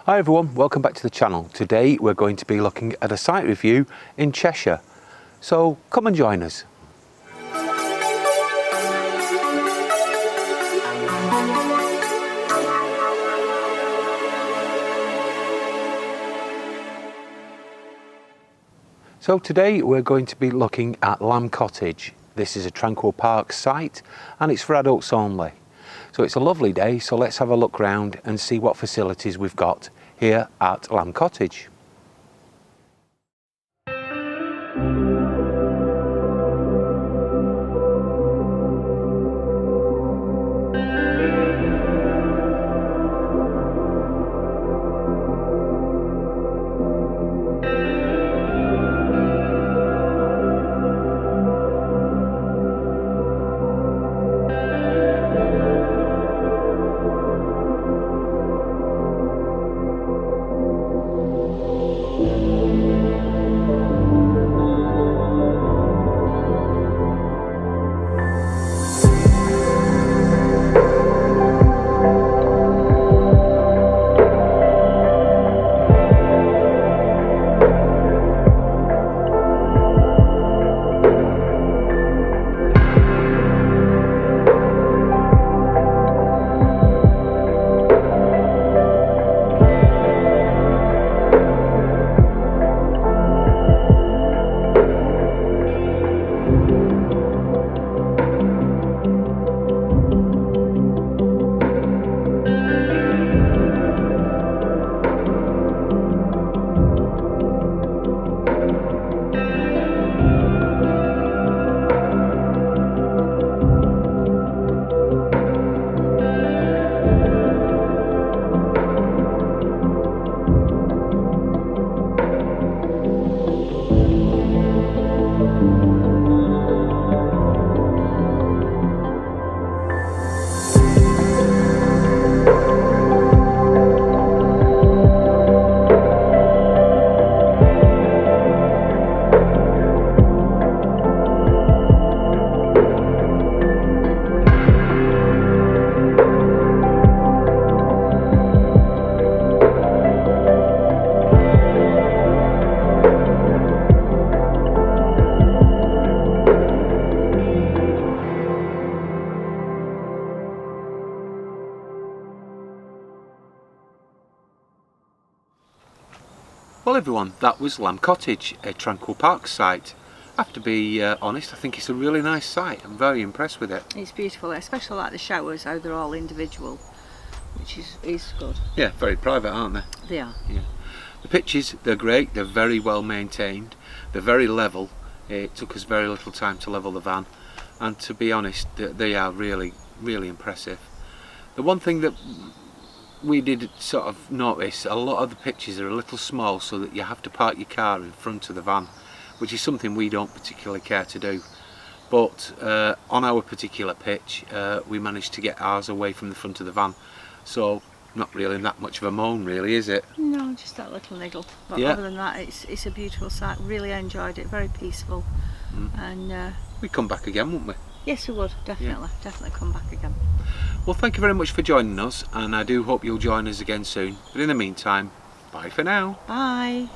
Hi everyone, welcome back to the channel. Today we're going to be looking at a site review in Cheshire. So come and join us. So today we're going to be looking at Lamb Cottage. This is a Tranquil Parks site and it's for adults only. So it's a lovely day, so let's have a look round and see what facilities we've got here at Lamb Cottage. Well everyone, that was Lamb Cottage, a Tranquil Parks site. I have to be honest, I think it's a really nice site. I'm very impressed with it. It's beautiful, especially like the showers, how they're all individual, which is good. Yeah, very private, aren't they? They are. Yeah. The pitches, they're great, they're very well maintained, they're very level. It took us very little time to level the van, and to be honest, they are really, really impressive. The one thing that we did sort of notice, a lot of the pitches are a little small, so that you have to park your car in front of the van, which is something we don't particularly care to do. But on our particular pitch, we managed to get ours away from the front of the van, so not really that much of a moan, really, is it? No, just that little niggle. But yeah. Other than that, it's a beautiful site. Really enjoyed it. Very peaceful. And we'd come back again, wouldn't we? yes, we would. Definitely, definitely come back again. Well, thank you very much for joining us, and I do hope you'll join us again soon. But in the meantime, bye for now. Bye.